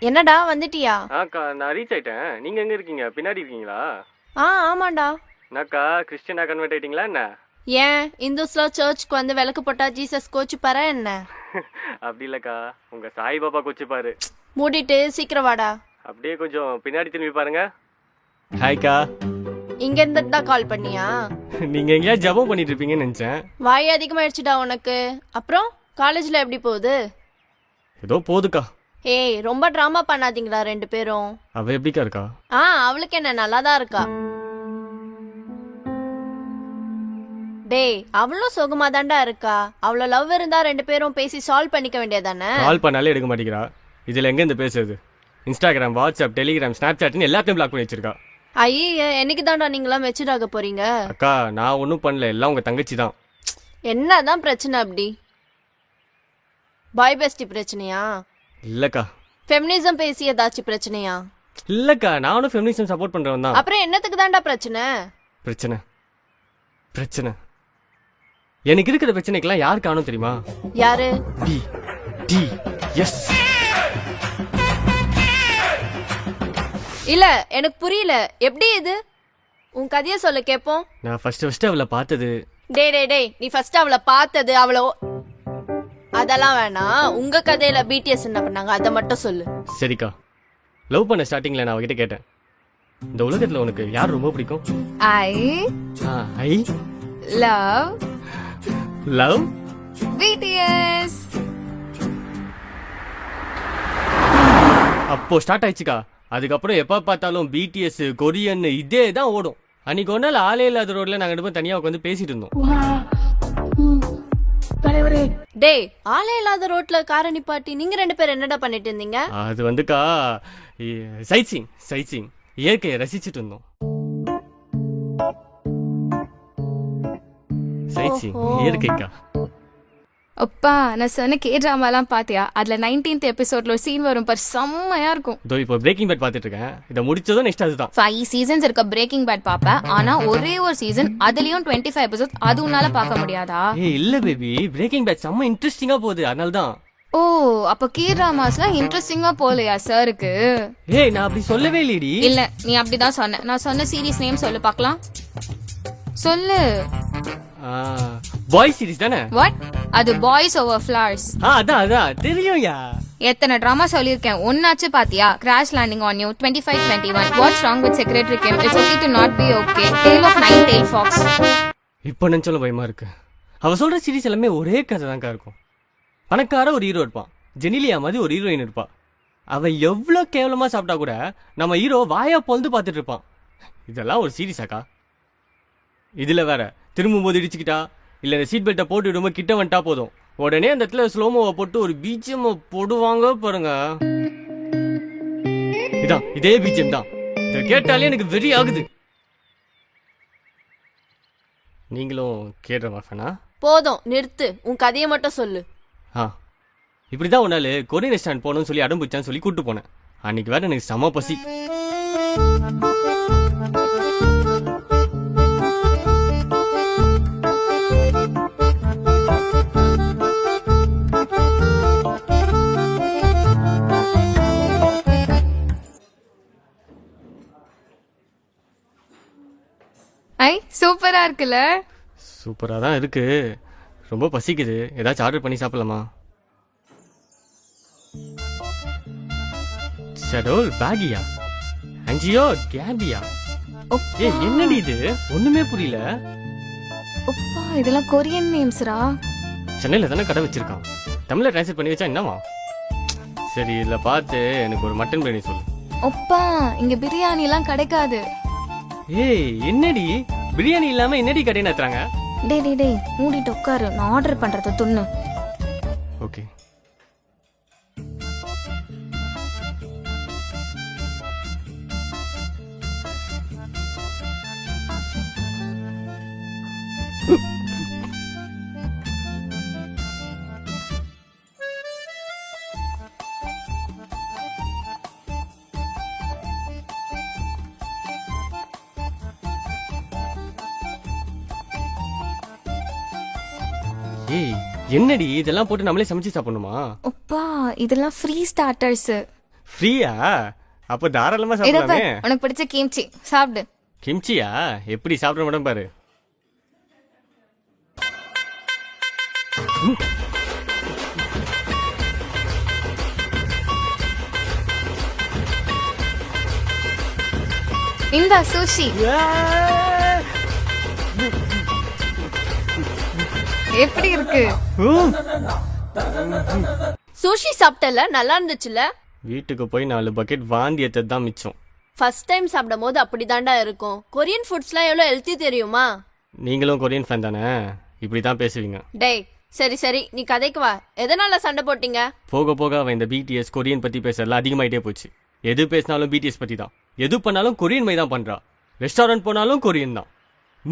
என்னடா வந்துட்டியா? ஆக்கா நான் ரீச் ஆயிட்டேன். நீங்க எங்க இருக்கீங்க? பின்னாடி இருக்கீங்களா? ஆமாண்டா. என்னக்கா கிறிஸ்டியனா கன்வெர்ட் ஆயிட்டீங்களா என்ன? ஏன் இந்துஸ்ல சர்ச்சுக்கு வந்து விளக்கு போட்டா ஜீசஸ் கோச்சுப்பாரா என்ன? அப்படி இல்லக்கா, உங்க சாய்பாபா கொச்சுப்பாரு. மூடிட்டு சீக்கிரம் வாடா. அப்படியே கொஞ்சம் பின்னாடி திரும்பி பாருங்க. ஹாய்க்கா. இங்க இருந்துட்டு தான் கால் பண்ணியா? நீங்க எங்கேயா ஜபம் பண்ணிட்டு இருப்பீங்கன்னு நினைச்சேன். வாய் அதிகமாயிடுச்சுடா உனக்கு. அப்புறம் காலேஜ்ல எப்படி போகுது? ஏதோ போதுக்கா. ஏய் ரொம்ப டிராமா பண்ணாதீங்களா ரெண்டு பேரும். அவ எப்படிக்கா இருக்கா? அவளுக்கு என்ன நல்லாதான் இருக்கா. டேய் அவளும் சுகமா தாண்டா இருக்கா. அவ்வளோ லவ் இருந்தா ரெண்டு பேரும் பேசி சால்வ் பண்ணிக்க வேண்டியதானே. கால் பண்ணாலே எடுக்க மாட்டேங்கிறா. இதுல எங்க இந்த பேசுறது? இன்ஸ்டாகிராம், வாட்ஸ்அப், டெலிகிராம், ஸ்னாப் சாட்னு எல்லாத்தையும் பிளாக் பண்ணி வச்சிருக்கா. ஐயே என்னைக்கு தாண்டா நீங்களாம் மெச்சூர் ஆக போறீங்க? அக்கா நான் ஒன்றும் பண்ணல, எல்லாம் உங்க தங்கச்சி தான். என்னதான் பிரச்சனை அப்படி? பாய் பெஸ்டி பிரச்சனையா? இல்லக்கா. ஃபெமினிசம் பேசி ஏதாச்சும் பிரச்சனையா? இல்லக்கா, நானும் ஃபெமினிசம் சப்போர்ட் பண்றவன் தான். அப்புறம் என்னத்துக்கு தாண்டா பிரச்சனை? பிரச்சனை பிரச்சனை எனக்கு இருக்கிற பிரச்சனைக்கெல்லாம் யார் காணும் தெரியுமா? யாரு? டி டி எஸ். இல்ல எனக்கு புரியல. எப்படி இது? உன் கதைய சொல்ல கேப்போம். நான் ஃபர்ஸ்ட் அவளை பார்த்தது. டேய் நீ ஃபர்ஸ்ட் அவளை பார்த்தது அவ்வளோ அதெல்லாம் வேணாம். உங்க கதையில பிடிஎஸ் என்ன பண்ணாங்க அதை மட்டும் சொல்லு. சரிக்கா, லவ் பண்ண ஸ்டார்டிங்ல நான் அவகிட்ட கேட்டேன், இந்த உலகத்துல உனக்கு யார் ரொம்ப பிடிக்கும்? ஐ love லவ் BTS. அப்போ ஸ்டார்ட் ஆயிடுச்சுக்கா. அதுக்கப்புறம் எப்ப பார்த்தாலும் பிடிஎஸ், கொரியன் இதே தான் ஓடும். அன்னைக்கு ஒரு நாள் ஆளே இல்லாத ரோட்ல நாங்க ரெண்டு பேரும் தனியா உட்காந்து பேசிட்டு இருந்தோம். டேய் ஆளே இல்லாத ரோட்ல காரை நிப்பாட்டி நீங்க ரெண்டு பேரும் என்னடா பண்ணிட்டு இருந்தீங்க? அது வந்துக்கா சைட் சீங் இயற்கையை ரசிச்சுட்டு இருந்தோம். சைட் சீங் இயற்கைக்கா. அப்பா நான் சொன்ன கே டிராமாலாம் பாத்தியா? அதுல 19th எபிசோட்ல ஒரு சீன் வரும் பார், செம்மையா இருக்கும். இதோ இப்போ பிரேக்கிங் பேட் பாத்துட்டு இருக்கேன். இதை முடிச்சதும் நெக்ஸ்ட் அதுதான். 5 சீசன்ஸ் இருக்க பிரேக்கிங் பேட் பாப்பேன். ஆனா ஒரே ஒரு சீசன் அதுலயும் 25 எபிசோட். அது உன்னால பார்க்க முடியாதா? ஏய் இல்ல பேபி, பிரேக்கிங் பேட் செம்ம இன்ட்ரெஸ்டிங்கா போகுது, அதனால தான். ஓ அப்ப கே டிராமாஸ்லாம் இன்ட்ரெஸ்டிங்கா போலையா சாருக்கு? ஏய் நான் அப்படி சொல்லவே இல்லடி. இல்ல நீ அப்படிதான் சொன்ன. நான் சொன்ன சீரிஸ் நேம் சொல்லு பார்க்கலாம். சொல்லு. பாய் சீரிஸ் தானே? வாட்? அது பாய்ஸ் ஓவர் ஃபிளவர்ஸ். அதான் தெரியும்யா. எத்தனை டிராமா சொல்லிருக்கேன், ஒன்னாச்சு பாத்தியா? Crash Landing on You, 25-21, What's Wrong with Secretary Kim, It's Okay to Not Be Okay, Tale of Nine Tail Fox. இப்போ நினைச்சாலும் பயமா இருக்கு. அவ சொல்ற சீரிஸ் எல்லாமே ஒரே கதை தான்க்கா இருக்கும். பணக்கார ஒரு ஹீரோ இருப்பான், ஜெனிலியா மாதிரி ஒரு ஹீரோயின் இருப்பா. அவ எவ்வளவு கேவலமா சாப்பிட்டா கூட நம்ம ஹீரோ வாயா பொழுது பார்த்துட்டு இருப்பான். இதெல்லாம் ஒரு சீரிஸாக்கா? இதுல வேற திரும்பும் போது இடிச்சுக்கிட்டா இல்ல இந்த சீட் பெல்ட்டை போட்டு விடும்போது கிட்ட வந்துட்டா போதும், உடனே அந்த இடத்துல ஸ்லோமோவை போட்டு ஒரு பிஜிஎம் போடுவாங்க பாருங்க. இதே பிஜிஎம் தான். இதை கேட்டாலே எனக்கு வெறி ஆகுது. நீங்களும் கேடுற மாஃபனா? போதும் நிறுத்து, உன் கதையை மட்டும் சொல்லு. இப்படிதான் ஒரு நாள் கொரியன் ரெஸ்டாரண்ட் போகணும்னு சொல்லி அடம் பிடிச்சான்னு சொல்லி கூட்டு போனேன். அன்னைக்கு வேற எனக்கு செம பசி. ஐ சூப்பரா இருக்குல்ல? சூப்பரா தான் இருக்கு. ரொம்ப பசிக்குது, ஏதாச்சும் ஆர்டர் பண்ணி சாப்பிடலாமா? ஷடோல் பேகியா, அஞ்சியோ கேபியா. ஏய் என்னடி இது, ஒண்ணுமே புரியல. அப்பா இதெல்லாம் கொரியன் நேம்ஸ்ரா. சென்னையில தானே கடை வச்சிருக்கான், தமிழ்ல டிரான்ஸ்லேட் பண்ணி வச்சா என்னவா? சரி இதுல பார்த்து எனக்கு ஒரு மட்டன் பிரியாணி சொல்லு. அப்பா இங்க பிரியாணி எல்லாம் கிடைக்காது. ஏய் என்னடி பிரியாணி இல்லாம என்னடி கடை நடத்துறாங்க? டேய் மூடிட்டு உட்காரு, நான் ஆர்டர் பண்றத துண்ணு. ஓகே. ஏய் என்னடி இதெல்லாம் போட்டு நம்மளே சமைச்சு சாப்பிடணுமா? அப்பா இதெல்லாம் ஃப்ரீ ஸ்டார்டர்ஸ். ஃப்ரீயா? அப்போ தாராளமா இத பாரு, சாப்பிடலாமே. உனக்கு பிடிச்ச கிம்ச்சி சாப்பிடு. கிம்ச்சியா? எப்படி சாப்பிட மட்டும் பாரு. இந்த சுஷி எப்படி இருக்கு? சூஷி சாப்பிட்டல, நல்லா இருந்துச்சுல. வீட்டுக்கு போய் 4 பக்கெட் வாந்தி எடுத்தது தான் மிச்சம். ஃபர்ஸ்ட் டைம் சாப்பிடும் போது அப்படிதான்டா இருக்கும். கொரியன் ஃபுட்ஸ்லாம் எவ்வளவு ஹெல்த்தி தெரியுமா? நீங்களும் கொரியன் ஃபேன் தானே? இப்படி தான் பேசுவீங்க. டேய் சரி சரி, நீ கதைக்கு வா. எதனால சண்டை போட்டீங்க? போக போக அவன் இந்த பிடிஎஸ் கொரியன் பத்தி பேசுறதுல அதிகமாயிட்டே போச்சு. எது பேசினாலும் பிடிஎஸ் பத்தி தான். எது பண்ணாலும் கொரியன் மை தான் பண்றா. ரெஸ்டாரண்ட் போனாலும் கொரியன் தான்,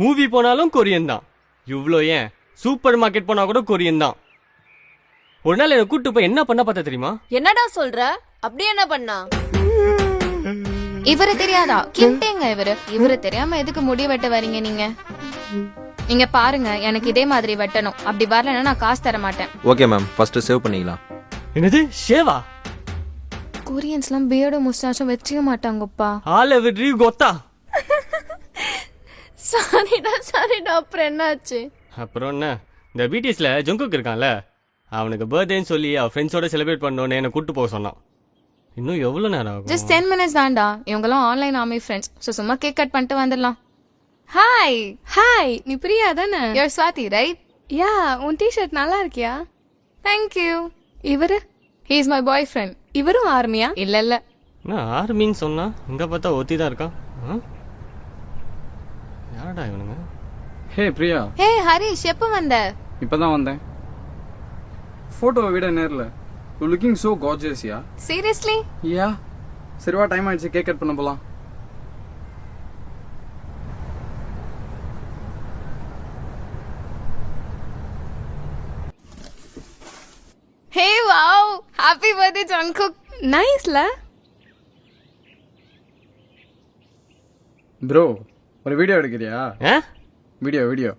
மூவி போனாலும் கொரியன் தான். இவ்வளோ ஏன் சூப்பர் மார்க்கெட் போனா கூட கொரியன் தான். ஒரு நாள் என்னை கூட்டு போய் என்ன பண்ண பார்த்தா தெரியுமா? என்னடா சொல்ற? அப்படி என்ன பண்ணா? இவரு தெரியாதா? கிம்டேங்க இவரு தெரியாம எதுக்கு முடி வெட்ட வரீங்க நீங்க? நீங்க பாருங்க, எனக்கு இதே மாதிரி வெட்டணும். அப்படி வரலன்னா நான் காசு தர மாட்டேன். ஓகே மேம், ஃபர்ஸ்ட் சேவ் பண்ணிக்கலாம். என்னது ஷேவா? கொரியன்ஸ்லாம் பியர்டும் முஸ்டாச்சும் வச்சுக்க மாட்டாங்கப்பா. ஆள விட்ரி கொத்தா. சரிடா அப்புறம் என்னாச்சு? அப்புறம் என்ன, இந்த பிடிஎஸ்ல ஜங்குக் இருக்கான்ல, அவனுக்கு பர்த்டேன்னு சொல்லி அவன் ஃப்ரெண்ட்ஸோட செலிப்ரேட் பண்ணோன்னு என்னை கூட்டு போக சொன்னான். இன்னும் எவ்வளவு நேரம் ஆகும்? ஜஸ்ட் 10 minutes தான்டா. இவங்கெல்லாம் ஆன்லைன் ஆர்மி ஃப்ரெண்ட்ஸ். ஸோ சும்மா கேக் கட் பண்ணிட்டு வந்துடலாம். ஹாய் ஹாய், நீ பிரியா தானே? Your Swathi right? யா, உன் டிஷர்ட் நல்லா இருக்கியா? தேங்க்யூ. இவரு he is my boy friend. இவரும் ஆர்மியா? இல்ல இல்ல, என்ன ஆர்மின்னு சொன்னா இங்க பார்த்தா ஒத்தி தான் இருக்கான். யாரடா இவனுங்க? ஹே பிரியா, ஹே ஹரிஷ், எப்போ வந்த? இப்பதான் வந்தேன். போட்டோவை விட நேர்ல you looking so gorgeous. Yeah seriously? Yeah, சரிவா, டைம் ஆயிடுச்சு, கேக் கட் பண்ண போலாம். Hey wow, happy birthday Jungkook. நைஸ்ல. ப்ரோ, ஒரு வீடியோ எடுக்கிறியா? ஆ? வீடியோ.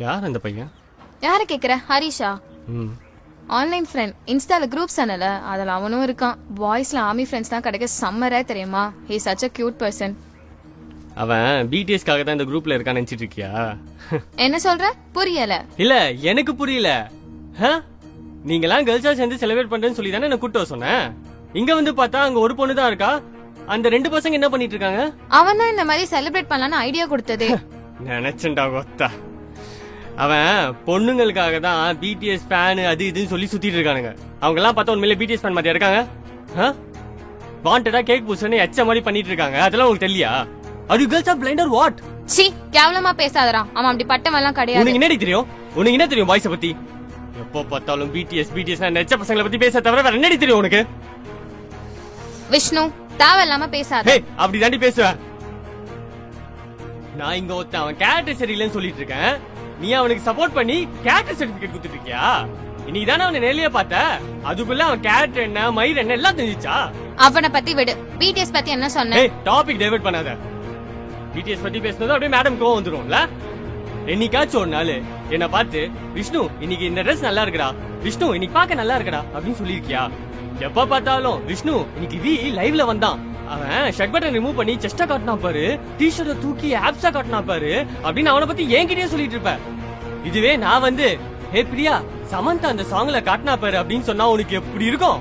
யார் அந்த பையன்? யாரை கேக்குற? ஹரிஷா, ம். Online friend. இன்ஸ்டால குரூப்ஸ் சேனல்ல அதுல அவனும் இருக்கான். பாய்ஸ்ல ஆர்மி ஃப்ரெண்ட்ஸ் தான் கிடைக்க சம்மரா தெரியுமா? He is such a cute person. அவன் பிடிஎஸ்க்காக தான் இந்த குரூப்ல இருக்கான்னு நினைச்சிட்டு இருக்கியா? என்ன சொல்ற? புரியல. இல்ல, எனக்கு புரியல. நீங்களாம் கேர்ள்ஸா சேர்ந்து செலிப்ரேட் பண்றேன்னு சொல்லி தானே என்ன கூட்டு வர சொன்னேன். இங்க வந்து பார்த்தா அங்க ஒரு பொண்ணு தான் இருக்கா. அந்த 2 பசங்க என்ன பண்ணிட்டு இருக்காங்க? அவன் தான் இந்த மாதிரி செலிப்ரேட் பண்ணலான்னு ஐடியா கொடுத்ததே. நினைச்சண்டா கொத்தா. அவன் பொண்ணுங்களுக்காக தான் பிடிஎஸ் ஃபேன் அது இதுன்னு சொல்லி சுத்திட்டு இருக்கானுங்க. அவங்க எல்லாம் பார்த்தா உண்மையிலே பிடிஎஸ் ஃபேன் மாதிரியா இருக்காங்க? வாண்டடா கேக் பூசன்னு எச்ச மாதிரி பண்ணிட்டு இருக்காங்க. அதெல்லாம் உங்களுக்கு தெரியலையா? Are you girls are blind or what? சீ, கேவலமா பேசாதடா. அவன் அப்படி பட்டவெல்லாம் கிடையாது. உனக்கு என்னடி தெரியும்? உனக்கு என்ன தெரியும் பாய்ஸ பத்தி? எப்போ பார்த்தாலும் பிடிஎஸ் நெச்ச பசங்களை பத்தி பேச தவிர வேற என்னடி தெரியும் உனக்கு? விஷ்ணு, தேவையில்லாம பேசாத. ஹே, அப்படி தாண்டி பேசுவேன். நான் இங்க ஒருத்தன் அவன் கேரக்டர் சரியில்லைன்னு சொல்லிட்டு இருக்கேன். நீ அவனுக்கு சப்போர்ட் பண்ணி கேரக்டர் சர்டிபிகேட் கொடுத்துட்டு இருக்கியா? இன்னைக்கு தானே அவனை நேர்லயே பார்த்த. அதுக்குள்ள அவன் கேரக்டர் என்ன மயிர் என்ன எல்லாம் தெரிஞ்சிச்சா? அவனை பத்தி விடு. பிடிஎஸ் பத்தி என்ன சொன்ன? ஏய் டாபிக் டைவர்ட் பண்ணாத. பிடிஎஸ் பத்தி பேசுனது அப்படியே மேடம் கோவம் வந்துரும்ல. என்னைக்காச்சும் ஒரு நாள் என்ன பார்த்து விஷ்ணு இன்னைக்கு இந்த ட்ரெஸ் நல்லா இருக்குடா, விஷ்ணு இன்னைக்கு பார்க்க நல்லா இருக்குடா அப்படின்னு சொல்லிருக்கியா? எப்ப பார்த்தாலும் விஷ்ணு இன்னைக்கு லைவ்ல வந்தான், அவன் ஷர்ட் பட்டன் ரிமூவ் பண்ணி செஸ்டா காட்டினா பாரு, டிஷர்ட்டை தூக்கி ஆப்ஸா காட்டினா பாரு அப்படின்னு அவனை பத்தி என்கிட்டயே சொல்லிட்டு இருப்ப. இதுவே நான் வந்து ஹே பிரியா சமந்தா அந்த சாங்ல காட்டினா பாரு அப்படின்னு சொன்னா உனக்கு எப்படி இருக்கும்?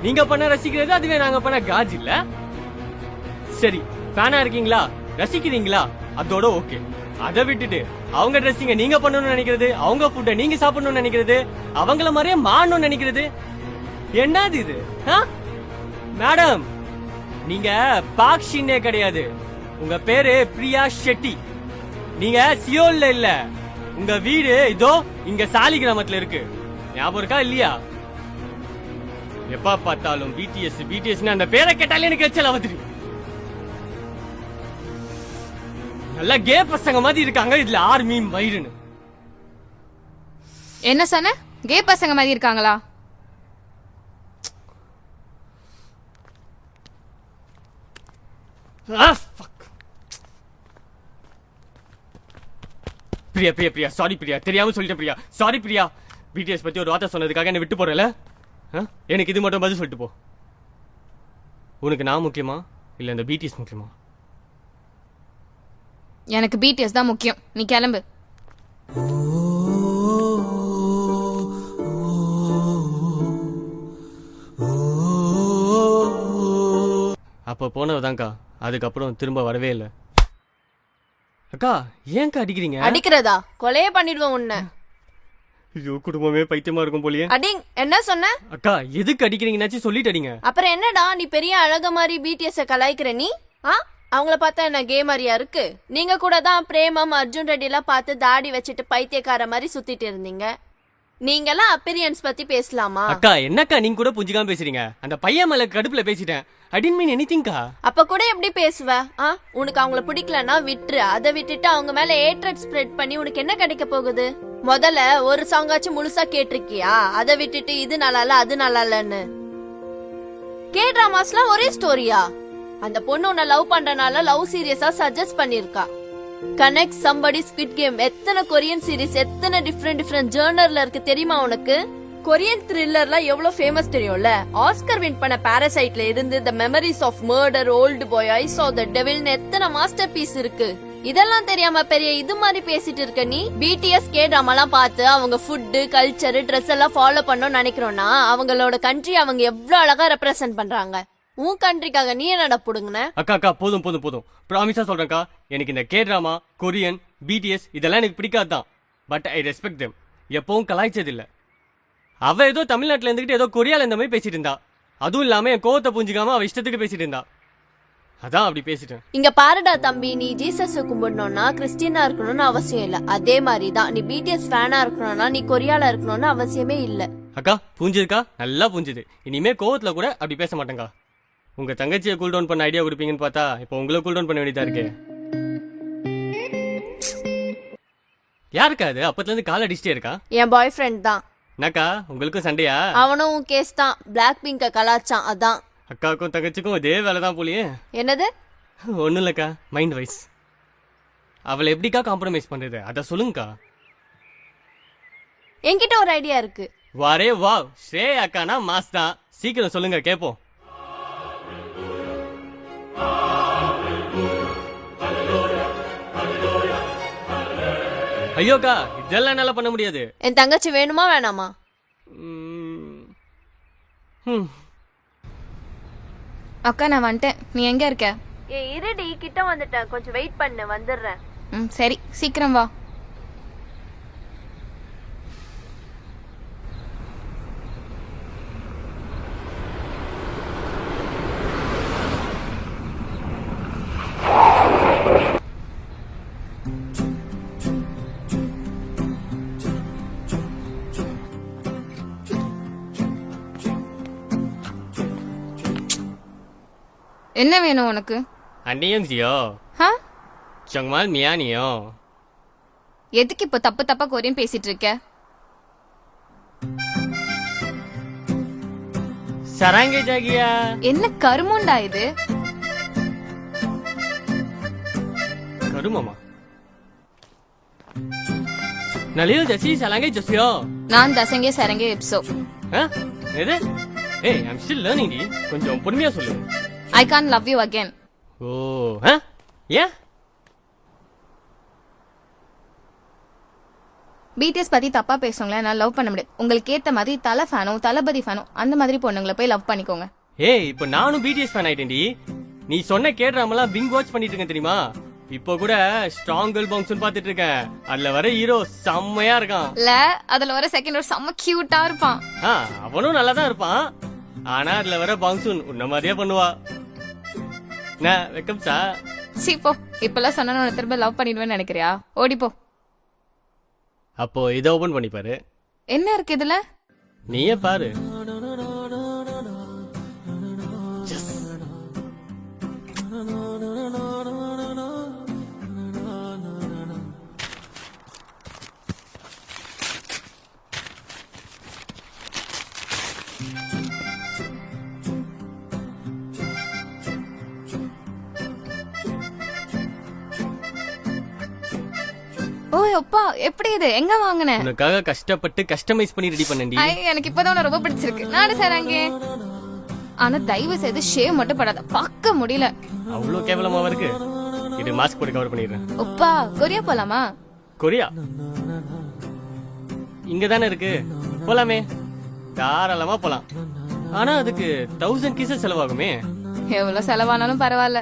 நீங்க பண்ண ரசிக்கிறது அதுவே நாங்க பண்ண காஜ் இல்ல. சரி ஃபேனா இருக்கீங்களா, ரசிக்கிறீங்களா, அதோட ஓகே. அதை விட்டுட்டு அவங்க ட்ரெஸ்ஸிங்க நீங்க பண்ணணும்னு நினைக்கிறது, அவங்க ஃபுட்டை நீங்க சாப்பிடணும்னு நினைக்கிறது, அவங்கள மாதிரியே மாறணும்னு நினைக்கிறது, என்னது இது? மேடம் நீங்க பாக்ஷின்னே கிடையாது, உங்க பேரு பிரியா ஷெட்டி. நீங்க சியோல்ல இல்ல, உங்க வீடு இதோ இங்க சாலி கிராமத்துல இருக்கு. ஞாபகம் இருக்கா இல்லையா? எப்ப பார்த்தாலும் பிடிஎஸ் பிடிஎஸ் அந்த பேரை கேட்டாலே எனக்கு எச்சல் ஆகுது. நல்ல கே பசங்க மாதிரி இருக்காங்க, இதுல ஆர்மி மயிருன்னு. என்ன சொன்ன? கே பசங்க மாதிரி இருக்காங்களா? பிரியா பிரியா பிரியா சாரி பிரியா, தெரியாம சொல்லிட்டேன் பிரியா, சாரி பிரியா. பிடிஎஸ் பத்தி ஒரு வார்த்தை சொன்னதுக்காக என்ன விட்டு போறல? எனக்கு இது மட்டும் பதில் சொல்லிட்டு போ. உனக்கு நான் முக்கியமா இல்ல இந்த பிடிஎஸ் முக்கியமா? எனக்கு பிடிஎஸ் தான் முக்கியம். நீ கிளம்பு. அப்ப போனவதான்க்கா, அதுக்கப்புறம் திரும்ப வரவே இல்லை. அக்கா ஏன்க்கா அடிக்கிறீங்க? அடிக்கிறதா? கொலையே பண்ணிடுவோம் உன்னை. ஐயோ குடும்பமே பைத்தியமா இருக்கும் போலியே. அடிங் என்ன சொன்ன? அக்கா எதுக்கு அடிக்கிறீங்கன்னாச்சும் சொல்லிட்டு அடிங்க. அப்புறம் என்னடா நீ பெரிய அழக மாதிரி பிடிஎஸ் கலாய்க்கிற நீ? அவங்கள பார்த்தா என்ன கே மாதிரியா இருக்கு? நீங்க கூட தான் பிரேமம் அர்ஜுன் ரெட்டி எல்லாம் பார்த்து தாடி வச்சுட்டு பைத்தியக்கார மாதிரி சுத்திட்டு இருந்தீங்க. நீங்கெல்லாம் அப்பீரியன்ஸ் பத்தி பேசலாமா? அக்கா என்னக்கா நீங்க கூட புரிஞ்சுக்காம பேசுறீங்க? அந்த பையன் மேல கடுப்புல பேசிட்டேன். ஐ டிடன்ட் மீன் எனிதிங்க்கா. அப்ப கூட எப்படி பேசுவ? உனக்கு அவங்கள பிடிக்கலன்னா விட்டுரு. அதை விட்டுட்டு அவங்க மேல ஏட்ரட் ஸ்ப்ரெட் பண்ணி உனக்கு என்ன கிடைக்க போகுது? முதல்ல ஒரு சாங்காச்சும் முழுசா கேட்டிருக்கியா? அதை விட்டுட்டு இது நல்லா இல்ல அது நல்லா இல்லன்னு. கே டிராமாஸ்லாம் ஒரே ஸ்டோரியா? அந்த பொண்ணு உன்னை லவ் பண்றனால லவ் சீரியஸா சஜஸ்ட் பண்ணிருக்கா. கனெக்ட் சம்படி, ஸ்குவிட் கேம், எத்தனை கொரியன் சீரிஸ், எத்தனை டிஃப்ரெண்ட் ஜர்னர்ல இருக்கு தெரியுமா உனக்கு? கொரியன் த்ரில்லர்லாம் எவ்வளவு ஃபேமஸ் தெரியும்ல? ஆஸ்கர் வின் பண்ண பாராசைட்ல இருந்து the Memories of Murder, Oldboy, I saw the டெவில்னு எத்தனை மாஸ்டர் பீஸ் இருக்கு. இதெல்லாம் தெரியாம பெரிய இது மாதிரி பேசிட்டு இருக்க நீ? பிடிஎஸ் கே டிராமாலாம் பார்த்து அவங்க ஃபுட், கல்ச்சர், ட்ரெஸ் எல்லாம் ஃபாலோ பண்ணணும்னு நினைக்கிறோம்னா அவங்களோட கண்ட்ரி அவங்க எவ்வளவு அழகா ரெப்ரசென்ட் பண்றாங்க. உன் கண்ட்ரிக்காக நீ என்னடா புடுங்கன? அக்கா அக்கா போதும் போதும் போதும், ப்ராமிஸா சொல்றேன்க்கா. எனக்கு இந்த கே டிராமா, கொரியன், பிடிஎஸ் இதெல்லாம் எனக்கு பிடிக்காதுதான். But I respect them. எப்பவும் கலாய்ச்சது இல்ல. அவ ஏதோ தமிழ்நாட்டுல இருந்துகிட்டு ஏதோ கொரியால இந்த மாதிரி பேசிட்டு இருந்தா. அதுவும் இல்லாம என் கோவத்தை புரிஞ்சுக்காம அவ இஷ்டத்துக்கு பேசிட்டு இருந்தா. அதான் அப்படி பேசிட்டேன். இங்க பாருடா தம்பி, நீ ஜீசஸ் கும்பிடணும்னா கிறிஸ்டியனா இருக்கணும்னு அவசியம் இல்ல. அதே மாதிரிதான் நீ பிடிஎஸ் ஃபேனா இருக்கணும்னா நீ கொரியால இருக்கணும்னு அவசியமே இல்ல. அக்கா புரிஞ்சுதுக்கா, நல்லா புரிஞ்சுது. இனிமே கோவத்துல கூட அப்படி பேச மாட்டேங்கா. உங்க தங்கச்சியை கூல் டவுன் பண்ண ஐடியா கொடுப்பீங்கன்னு பார்த்தா இப்போ உங்களை கூல் டவுன் பண்ண வேண்டியதா இருக்கு. யாருக்கா அது அப்பத்துல இருந்து கால் அடிச்சிட்டே இருக்கா? என் பாய் ஃப்ரெண்ட் தான். என்னக்கா உங்களுக்கும் சண்டையா? அவனும் கேஸ் தான், பிளாக் பிங்க கலாச்சான். அதான் அக்காவுக்கும் தங்கச்சிக்கும் இதே வேலைதான் போலியே. என்னது? ஒன்னும் இல்லக்கா, மைண்ட் வைஸ். அவளை எப்படிக்கா காம்ப்ரமைஸ் பண்றது அத சொல்லுங்கக்கா. என்கிட்ட ஒரு ஐடியா இருக்கு. வாரே வா, ஸ்ரே அக்கானா மாஸ் தான். சீக்கிரம் சொல்லுங்க கேப்போம். ஐயோக்கா இதெல்லாம் என்னால பண்ண முடியாது. என் தங்கச்சி வேணுமா வேணாமா? அக்கா நான் வந்துட்டேன். நீ எங்க இருக்க? இருடி, கிட்ட வந்துட்டேன். கொஞ்சம் வெயிட் பண்ணு, வந்துடுறேன். சரி சீக்கிரம் வா. என்ன வேணும் உனக்கு? அண்ணியோ 정말 미안해요. எதுக்கு இப்ப தப்பு தப்பா கொரியன் பேசிட்டு இருக்க? சராங்கே ஜாகியா என்ன கருமண்டா இது? கருமமா நலியோ ஜசி சலாங்கே ஜசியோ நான் தசங்கே சரங்கே எப்சோ. எது? ஏய் ஐம் ஸ்டில் லேர்னிங் டி. கொஞ்சம் பொறுமையா சொல்லு. I can't love you again. ஓ ஏன்? பிடிஎஸ் பத்தி தப்பா பேசுங்களேன், நான் லவ் பண்ண முடியாது. உங்களுக்கு ஏத்த மாதிரி தலை ஃபேனோ தளபதி ஃபேனோ அந்த மாதிரி பொண்ணுங்களை போய் லவ் பண்ணிக்கோங்க. ஏய் இப்போ நானும் பிடிஎஸ் ஃபேன் ஆயிட்டேன்டி. நீ சொன்ன கேட்ராமெல்லாம் பிங் வாட்ச் பண்ணிட்டு இருக்கேன் தெரியுமா? இப்போ கூட ஸ்ட்ராங் கேர்ள் பவுன்ஸ் பாத்துட்டு இருக்கேன். அதுல வர ஹீரோ செம்மையா இருக்கான். இல்ல அதுல வர செகண்ட் ஒரு செம்ம கியூட்டா இருப்பான். அவனும் நல்லா தான் இருப்பான். ஆனா அதுல வர பவுன்சூன் உன்ன மாதிரியே பண்ணுவா. நான் வெக்கம் சா. சீப்போ இப்பெல்லாம் சொன்ன உன்னை திரும்ப லவ் பண்ணிடுவேன்னு நினைக்கிறியா? ஓடிப்போ. அப்போ இதை ஓபன் பண்ணி பாரு. என்ன இருக்கு இதுல? நீயே பாரு. ஓய் அப்பா, எப்படி இது? எங்க வாங்குன? உனக்காக கஷ்டப்பட்டு கஸ்டமைஸ் பண்ணி ரெடி பண்ணேன்டி. ஐ எனக்கு இப்பதான் உன்னை ரொம்ப பிடிச்சிருக்கு. நானு சரங்கே. ஆனா தயவு செய்து ஷேவ் மட்டும் படாத, பார்க்க முடியல. அவ்வளவு கேவலமாவா இருக்கு? இது மாஸ்க் போட்டு கவர் பண்ணிடுறேன். அப்பா கொரியா போலாமா? கொரியா இங்க தானே இருக்கு, போலாமே. தாராளமா போலாம். ஆனா அதுக்கு 1000 கிசஸ் செலவாகுமே. எவ்வளவு செலவானாலும் பரவாயில்ல.